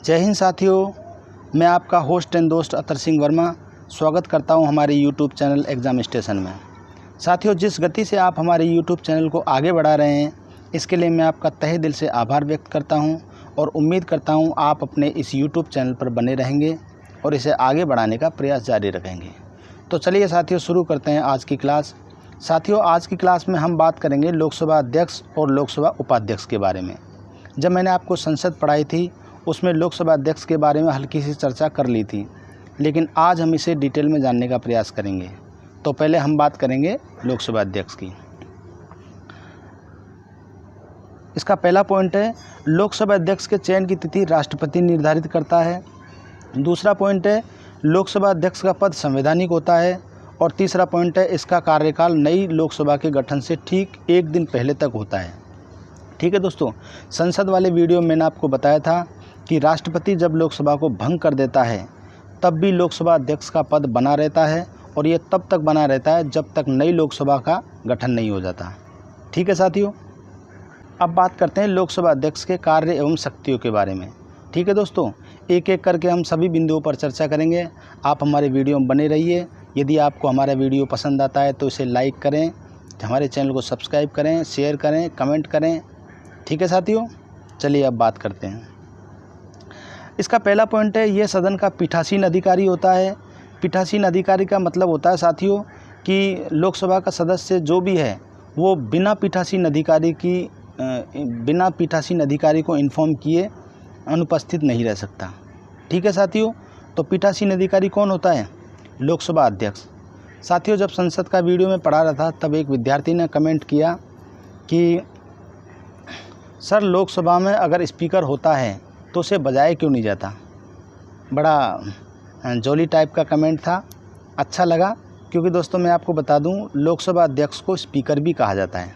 जय हिंद साथियों, मैं आपका होस्ट एंड दोस्त अतर सिंह वर्मा स्वागत करता हूं हमारे YouTube चैनल एग्ज़ाम स्टेशन में। साथियों, जिस गति से आप हमारे YouTube चैनल को आगे बढ़ा रहे हैं, इसके लिए मैं आपका तहे दिल से आभार व्यक्त करता हूं और उम्मीद करता हूं आप अपने इस YouTube चैनल पर बने रहेंगे और इसे आगे बढ़ाने का प्रयास जारी रखेंगे। तो चलिए साथियों, शुरू करते हैं आज की क्लास। साथियों, आज की क्लास में हम बात करेंगे लोकसभा अध्यक्ष और लोकसभा उपाध्यक्ष के बारे में। जब मैंने आपको संसद पढ़ाई थी उसमें लोकसभा अध्यक्ष के बारे में हल्की सी चर्चा कर ली थी, लेकिन आज हम इसे डिटेल में जानने का प्रयास करेंगे। तो पहले हम बात करेंगे लोकसभा अध्यक्ष की। इसका पहला पॉइंट है, लोकसभा अध्यक्ष के चयन की तिथि राष्ट्रपति निर्धारित करता है। दूसरा पॉइंट है, लोकसभा अध्यक्ष का पद संवैधानिक होता है। और तीसरा पॉइंट है, इसका कार्यकाल नई लोकसभा के गठन से ठीक एक दिन पहले तक होता है। ठीक है दोस्तों, संसद वाले वीडियो में मैंने आपको बताया था कि राष्ट्रपति जब लोकसभा को भंग कर देता है तब भी लोकसभा अध्यक्ष का पद बना रहता है और ये तब तक बना रहता है जब तक नई लोकसभा का गठन नहीं हो जाता। ठीक है साथियों, अब बात करते हैं लोकसभा अध्यक्ष के कार्य एवं शक्तियों के बारे में। ठीक है दोस्तों, एक एक करके हम सभी बिंदुओं पर चर्चा करेंगे। आप हमारे वीडियो में बने रहिए। यदि आपको हमारा वीडियो पसंद आता है तो इसे लाइक करें, हमारे चैनल को सब्सक्राइब करें, शेयर करें, कमेंट करें। ठीक है साथियों, चलिए अब बात करते हैं। इसका पहला पॉइंट है, यह सदन का पीठासीन अधिकारी होता है। पीठासीन अधिकारी का मतलब होता है साथियों कि लोकसभा का सदस्य जो भी है वो बिना पीठासीन अधिकारी को इन्फॉर्म किए अनुपस्थित नहीं रह सकता। ठीक है साथियों, तो पीठासीन अधिकारी कौन होता है? लोकसभा अध्यक्ष। साथियों, जब संसद का वीडियो में पढ़ा रहा था तब एक विद्यार्थी ने कमेंट किया कि सर, लोकसभा में अगर स्पीकर होता है तो उसे बजाया क्यों नहीं जाता। बड़ा जॉली टाइप का कमेंट था, अच्छा लगा, क्योंकि दोस्तों मैं आपको बता दूं लोकसभा अध्यक्ष को स्पीकर भी कहा जाता है।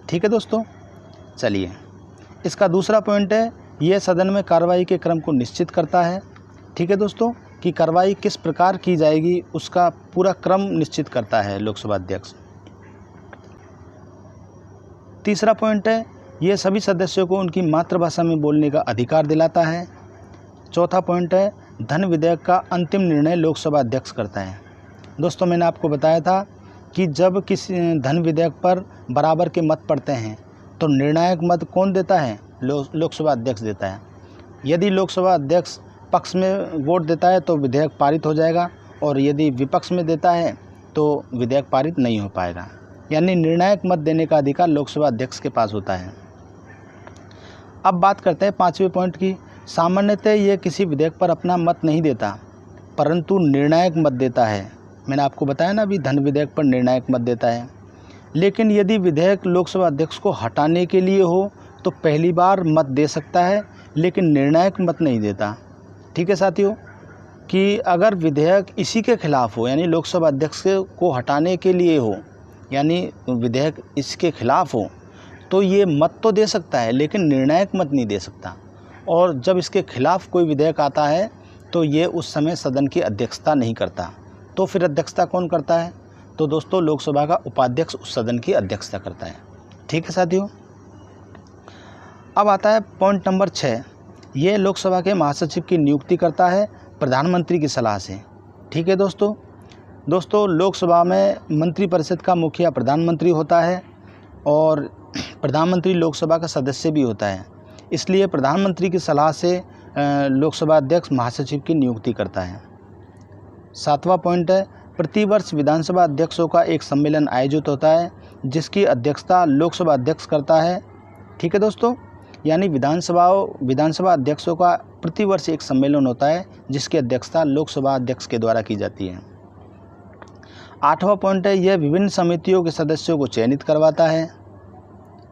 ठीक है दोस्तों, चलिए इसका दूसरा पॉइंट है, यह सदन में कार्रवाई के क्रम को निश्चित करता है। ठीक है दोस्तों, कि कार्रवाई किस प्रकार की जाएगी उसका पूरा क्रम निश्चित करता है लोकसभा अध्यक्ष। तीसरा पॉइंट है, यह सभी सदस्यों को उनकी मातृभाषा में बोलने का अधिकार दिलाता है। चौथा पॉइंट है, धन विधेयक का अंतिम निर्णय लोकसभा अध्यक्ष करता है। दोस्तों, मैंने आपको बताया था कि जब किसी धन विधेयक पर बराबर के मत पड़ते हैं तो निर्णायक मत कौन देता है? लोकसभा अध्यक्ष देता है। यदि लोकसभा अध्यक्ष पक्ष में वोट देता है तो विधेयक पारित हो जाएगा, और यदि विपक्ष में देता है तो विधेयक पारित नहीं हो पाएगा। यानी निर्णायक मत देने का अधिकार लोकसभा अध्यक्ष के पास होता है। अब बात करते हैं पांचवें पॉइंट की। सामान्यतः यह किसी विधेयक पर अपना मत नहीं देता, परंतु निर्णायक मत देता है। मैंने आपको बताया ना, अभी धन विधेयक पर निर्णायक मत देता है। लेकिन यदि विधेयक लोकसभा अध्यक्ष को हटाने के लिए हो तो पहली बार मत दे सकता है, लेकिन निर्णायक मत नहीं देता। ठीक है साथियों, कि अगर विधेयक इसी के खिलाफ हो, यानी लोकसभा अध्यक्ष को हटाने के लिए हो, यानी विधेयक इसके खिलाफ हो, तो ये मत तो दे सकता है लेकिन निर्णायक मत नहीं दे सकता। और जब इसके खिलाफ कोई विधेयक आता है तो ये उस समय सदन की अध्यक्षता नहीं करता। तो फिर अध्यक्षता कौन करता है? तो दोस्तों, लोकसभा का उपाध्यक्ष उस सदन की अध्यक्षता करता है। ठीक है साथियों, अब आता है पॉइंट नंबर 6। ये लोकसभा के महासचिव की नियुक्ति करता है प्रधानमंत्री की सलाह से। ठीक है दोस्तों, लोकसभा में मंत्रिपरिषद का मुखिया प्रधानमंत्री होता है और प्रधानमंत्री लोकसभा का सदस्य भी होता है। इसलिए प्रधानमंत्री की सलाह से लोकसभा अध्यक्ष महासचिव की नियुक्ति करता है। सातवां पॉइंट है, प्रतिवर्ष विधानसभा अध्यक्षों का एक सम्मेलन आयोजित होता है जिसकी अध्यक्षता लोकसभा अध्यक्ष करता है। ठीक है दोस्तों, यानी विधानसभा अध्यक्षों का प्रतिवर्ष एक सम्मेलन होता है जिसकी अध्यक्षता लोकसभा अध्यक्ष के द्वारा की जाती है। आठवां पॉइंट है, यह विभिन्न समितियों के सदस्यों को चयनित करवाता है।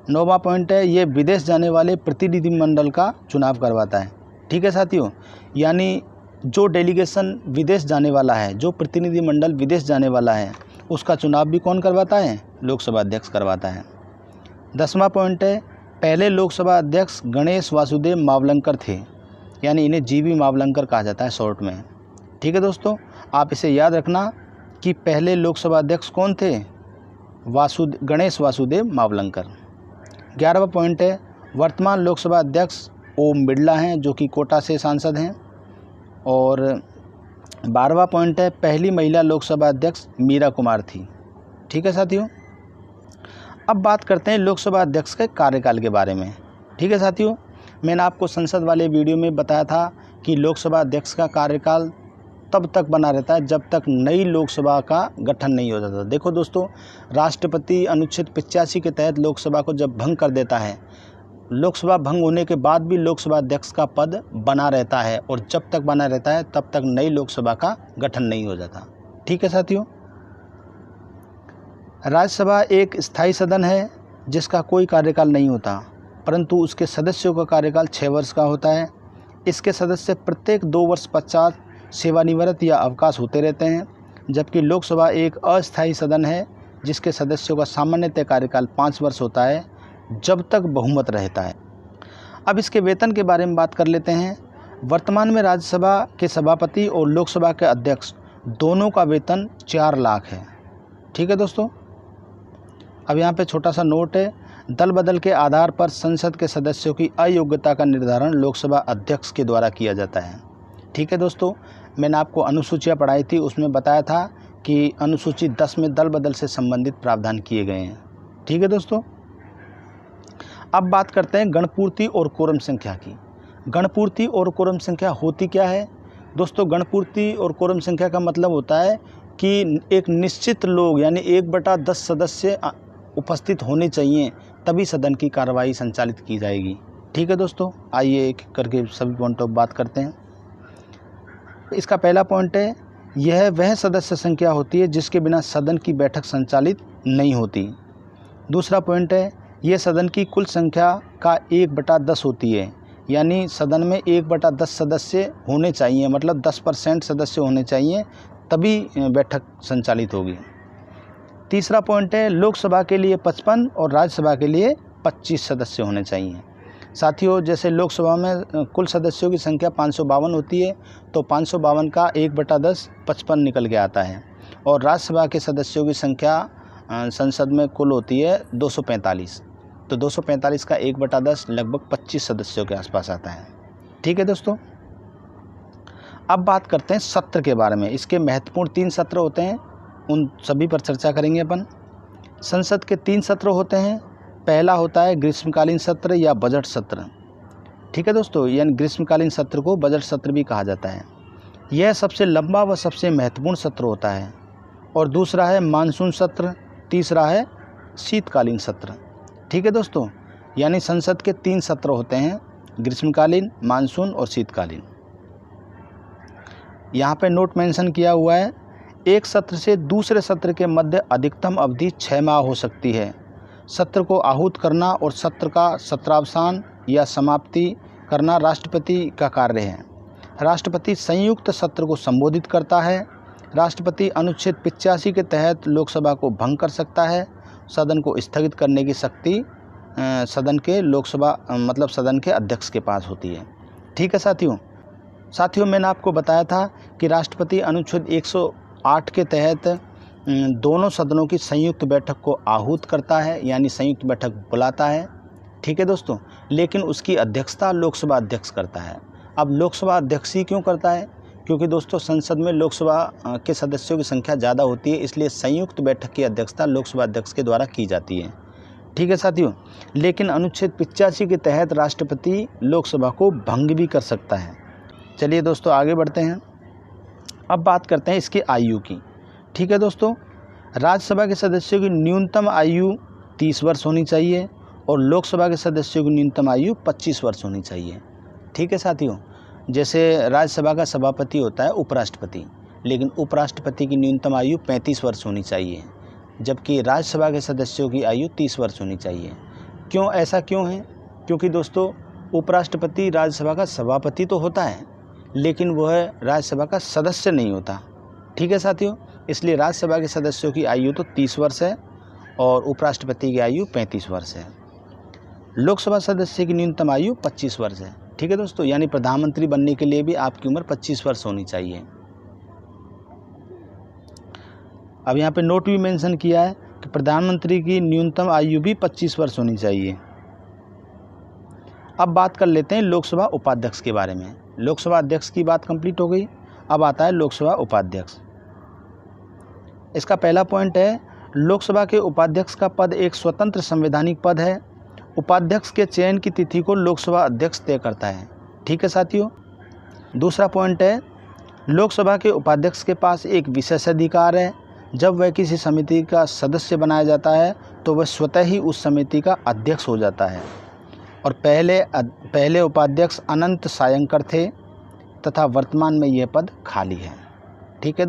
नौवां पॉइंट है, ये विदेश जाने वाले प्रतिनिधिमंडल का चुनाव करवाता है। ठीक है साथियों, यानी जो डेलीगेशन विदेश जाने वाला है, जो प्रतिनिधिमंडल विदेश जाने वाला है, उसका चुनाव भी कौन करवाता है? लोकसभा अध्यक्ष करवाता है। 10वां पॉइंट है, पहले लोकसभा अध्यक्ष गणेश वासुदेव मावलंकर थे, यानी इन्हें जीवी मावलंकर कहा जाता है शॉर्ट में। ठीक है दोस्तों, आप इसे याद रखना कि पहले लोकसभा अध्यक्ष कौन थे? गणेश वासुदेव मावलंकर। 11वां पॉइंट है, वर्तमान लोकसभा अध्यक्ष ओम बिरला हैं जो कि कोटा से सांसद हैं। और 12वां पॉइंट है, पहली महिला लोकसभा अध्यक्ष मीरा कुमार थी। ठीक है साथियों, अब बात करते हैं लोकसभा अध्यक्ष के कार्यकाल के बारे में। ठीक है साथियों, मैंने आपको संसद वाले वीडियो में बताया था कि लोकसभा अध्यक्ष का कार्यकाल तब तक बना रहता है जब तक नई लोकसभा का गठन नहीं हो जाता। देखो दोस्तों, राष्ट्रपति अनुच्छेद 85 के तहत लोकसभा को जब भंग कर देता है, लोकसभा भंग होने के बाद भी लोकसभा अध्यक्ष का पद बना रहता है, और जब तक बना रहता है तब तक नई लोकसभा का गठन नहीं हो जाता। ठीक है साथियों, राज्यसभा एक स्थायी सदन है जिसका कोई कार्यकाल नहीं होता, परंतु उसके सदस्यों का कार्यकाल 6 वर्ष का होता है। इसके सदस्य प्रत्येक 2 वर्ष पश्चात सेवानिवृत्त या अवकाश होते रहते हैं, जबकि लोकसभा एक अस्थायी सदन है जिसके सदस्यों का सामान्यतः कार्यकाल 5 वर्ष होता है, जब तक बहुमत रहता है। अब इसके वेतन के बारे में बात कर लेते हैं। वर्तमान में राज्यसभा के सभापति और लोकसभा के अध्यक्ष दोनों का वेतन 4 लाख है। ठीक है दोस्तों, अब यहाँ पे छोटा सा नोट है, दल बदल के आधार पर संसद के सदस्यों की अयोग्यता का निर्धारण लोकसभा अध्यक्ष के द्वारा किया जाता है। ठीक है दोस्तों, मैंने आपको अनुसूचियाँ पढ़ाई थी, उसमें बताया था कि अनुसूची 10 में दल बदल से संबंधित प्रावधान किए गए हैं। ठीक है दोस्तों, अब बात करते हैं गणपूर्ति और कोरम संख्या की। गणपूर्ति और कोरम संख्या होती क्या है दोस्तों? गणपूर्ति और कोरम संख्या का मतलब होता है कि एक निश्चित लोग यानी 1/10 सदस्य उपस्थित होने चाहिए, तभी सदन की कार्रवाई संचालित की जाएगी। ठीक है दोस्तों, आइए एक करके सभी पॉइंटों पर बात करते हैं। इसका पहला पॉइंट है, यह वह सदस्य संख्या होती है जिसके बिना सदन की बैठक संचालित नहीं होती। दूसरा पॉइंट है, यह सदन की कुल संख्या का 1/10 होती है, यानी सदन में 1/10 सदस्य होने चाहिए, मतलब 10% सदस्य होने चाहिए, तभी बैठक संचालित होगी। तीसरा पॉइंट है, लोकसभा के लिए 55 और राज्यसभा के लिए 25 सदस्य होने चाहिए। साथियों, जैसे लोकसभा में कुल सदस्यों की संख्या 552 होती है, तो 552 का 1/10 55 निकल के आता है, और राज्यसभा के सदस्यों की संख्या संसद में कुल होती है 245, तो 245 का 1/10 लगभग 25 सदस्यों के आसपास आता है। ठीक है दोस्तों, अब बात करते हैं सत्र के बारे में। इसके महत्वपूर्ण 3 सत्र होते हैं, उन सभी पर चर्चा करेंगे अपन। संसद के 3 सत्र होते हैं। पहला होता है ग्रीष्मकालीन सत्र या बजट सत्र। ठीक है दोस्तों, यानी ग्रीष्मकालीन सत्र को बजट सत्र भी कहा जाता है। यह सबसे लंबा व सबसे महत्वपूर्ण सत्र होता है। और दूसरा है मानसून सत्र, तीसरा है शीतकालीन सत्र। ठीक है दोस्तों, यानी संसद के 3 सत्र होते हैं, ग्रीष्मकालीन, मानसून और शीतकालीन। यहाँ पे नोट मेंशन किया हुआ है, एक सत्र से दूसरे सत्र के मध्य अधिकतम अवधि 6 माह हो सकती है। सत्र को आहूत करना और सत्र का सत्रावसान या समाप्ति करना राष्ट्रपति का कार्य है। राष्ट्रपति संयुक्त सत्र को संबोधित करता है। राष्ट्रपति अनुच्छेद 85 के तहत लोकसभा को भंग कर सकता है। सदन को स्थगित करने की शक्ति सदन के अध्यक्ष के पास होती है। ठीक है साथियों, मैंने आपको बताया था कि राष्ट्रपति अनुच्छेद 108 के तहत दोनों सदनों की संयुक्त बैठक को आहूत करता है, यानी संयुक्त बैठक बुलाता है। ठीक है दोस्तों, लेकिन उसकी अध्यक्षता लोकसभा अध्यक्ष करता है। अब लोकसभा अध्यक्ष ही क्यों करता है? क्योंकि दोस्तों संसद में लोकसभा के सदस्यों की संख्या ज़्यादा होती है, इसलिए संयुक्त बैठक की अध्यक्षता लोकसभा अध्यक्ष के द्वारा की जाती है। ठीक है साथियों, लेकिन अनुच्छेद 85 के तहत राष्ट्रपति लोकसभा को भंग भी कर सकता है। चलिए दोस्तों आगे बढ़ते हैं। अब बात करते हैं इसकी आयु की। ठीक है दोस्तों, राज्यसभा के सदस्यों की न्यूनतम आयु 30 वर्ष होनी चाहिए और लोकसभा के सदस्यों की न्यूनतम आयु 25 वर्ष होनी चाहिए। ठीक है साथियों, जैसे राज्यसभा का सभापति होता है उपराष्ट्रपति, लेकिन उपराष्ट्रपति की न्यूनतम आयु 35 वर्ष होनी चाहिए, जबकि राज्यसभा के सदस्यों की आयु 30 वर्ष होनी चाहिए। क्यों, ऐसा क्यों है? क्योंकि दोस्तों उपराष्ट्रपति राज्यसभा का सभापति तो होता है, लेकिन वह राज्यसभा का सदस्य नहीं होता। ठीक है साथियों, इसलिए राज्यसभा के सदस्यों की आयु तो 30 वर्ष है और उपराष्ट्रपति की आयु 35 वर्ष है। लोकसभा सदस्य की न्यूनतम आयु 25 वर्ष है। ठीक है दोस्तों, यानी प्रधानमंत्री बनने के लिए भी आपकी उम्र 25 वर्ष होनी चाहिए। अब यहाँ पे नोट भी मेंशन किया है कि प्रधानमंत्री की न्यूनतम आयु भी 25 वर्ष होनी चाहिए। अब बात कर लेते हैं लोकसभा उपाध्यक्ष के बारे में। लोकसभा अध्यक्ष की बात कंप्लीट हो गई, अब आता है लोकसभा उपाध्यक्ष। इसका पहला पॉइंट है, लोकसभा के उपाध्यक्ष का पद एक स्वतंत्र संवैधानिक पद है। उपाध्यक्ष के चयन की तिथि को लोकसभा अध्यक्ष तय करता है। ठीक है साथियों। दूसरा पॉइंट है, लोकसभा के उपाध्यक्ष के पास एक विशेषाधिकार है। जब वह किसी समिति का सदस्य बनाया जाता है तो वह स्वतः ही उस समिति का अध्यक्ष हो जाता है। और पहले उपाध्यक्ष अनंत सायंकर थे तथा वर्तमान में यह पद खाली है। ठीक है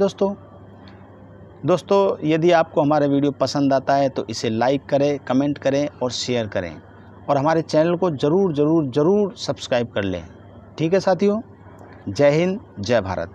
दोस्तों, यदि आपको हमारा वीडियो पसंद आता है तो इसे लाइक करें, कमेंट करें और शेयर करें, और हमारे चैनल को ज़रूर सब्सक्राइब कर लें। ठीक है साथियों, जय हिंद, जय भारत।